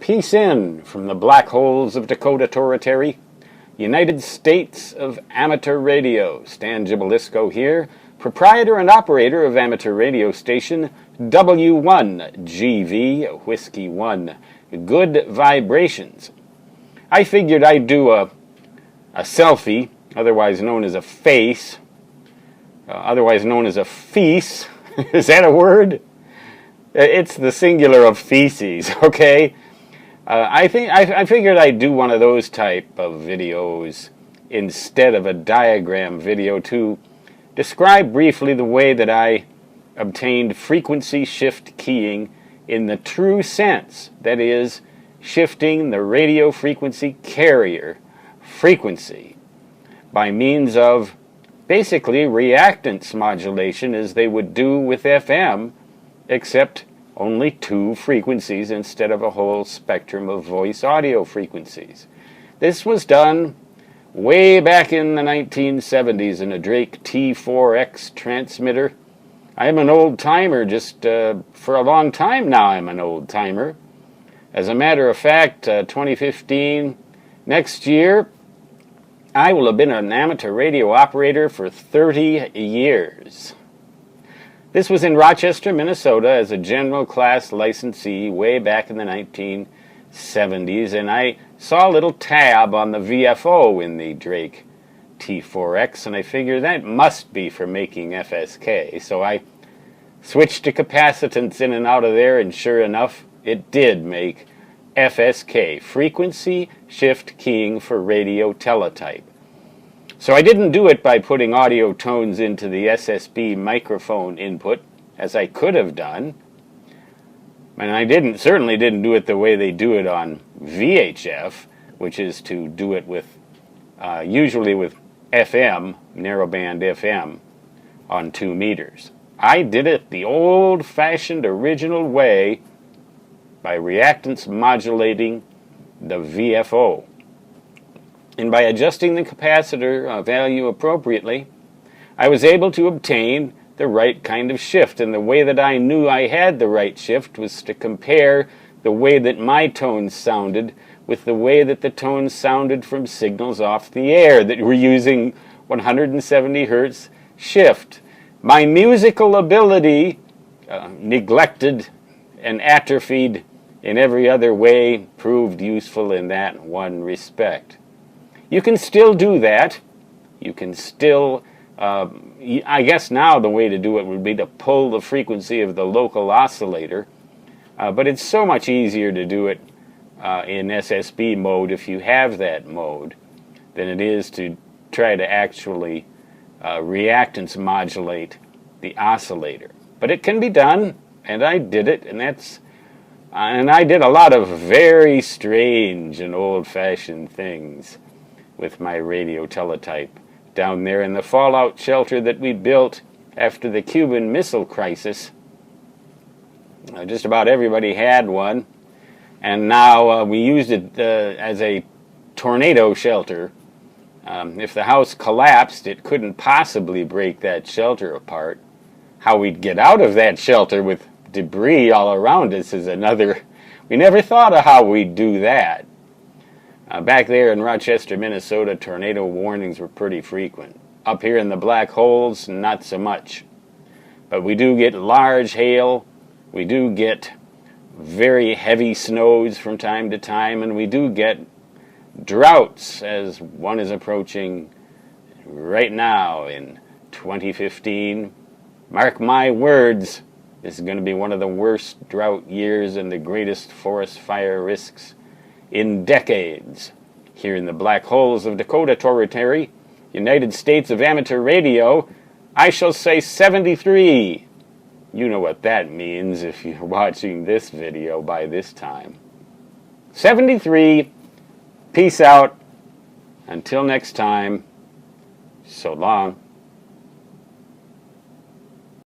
Peace in from the black holes of Dakota Territory, United States of Amateur Radio. Stan Gibilisco here, proprietor and operator of amateur radio station W1GV, Whiskey 1, Good Vibrations. I figured I'd do a selfie, otherwise known as a face, otherwise known as a fece. Is that a word? It's the singular of feces, okay? I figured I'd do one of those type of videos instead of a diagram video to describe briefly the way that I obtained frequency shift keying in the true sense, that is, shifting the radio frequency carrier frequency by means of basically reactance modulation as they would do with FM, except only two frequencies instead of a whole spectrum of voice audio frequencies. This was done way back in the 1970s in a Drake T4X transmitter. I am an old timer, just for a long time now I'm an old timer. As a matter of fact, 2015, next year, I will have been an amateur radio operator for 30 years. This was in Rochester, Minnesota as a general class licensee way back in the 1970s, and I saw a little tab on the VFO in the Drake T4X, and I figured that must be for making FSK. So I switched to capacitance in and out of there, and sure enough, it did make FSK, frequency shift keying for radio teletype. So I didn't do it by putting audio tones into the SSB microphone input, as I could have done. And I certainly didn't do it the way they do it on VHF, which is to do it with, usually with FM, narrowband FM, on 2 meters. I did it the old-fashioned original way by reactance modulating the VFO. And by adjusting the capacitor value appropriately, I was able to obtain the right kind of shift. And the way that I knew I had the right shift was to compare the way that my tones sounded with the way that the tones sounded from signals off the air that were using 170 hertz shift. My musical ability, neglected and atrophied in every other way, proved useful in that one respect. You can still do that. You can still, I guess now the way to do it would be to pull the frequency of the local oscillator, but it's so much easier to do it in SSB mode if you have that mode than it is to try to actually reactance modulate the oscillator. But it can be done, and I did it, and I did a lot of very strange and old-fashioned things with my radio teletype down there in the fallout shelter that we built after the Cuban Missile Crisis. Just about everybody had one, and now we used it as a tornado shelter. If the house collapsed, it couldn't possibly break that shelter apart. How we'd get out of that shelter with debris all around us is another. We never thought of how we'd do that. Back there in Rochester, Minnesota, tornado warnings were pretty frequent. Up here in the black holes, not so much. But we do get large hail, we do get very heavy snows from time to time, and we do get droughts, as one is approaching right now in 2015. Mark my words, this is going to be one of the worst drought years and the greatest forest fire risks in decades. Here in the black holes of Dakota Territory, United States of Amateur Radio, I shall say 73. You know what that means if you're watching this video by this time. 73. Peace out. Until next time, so long.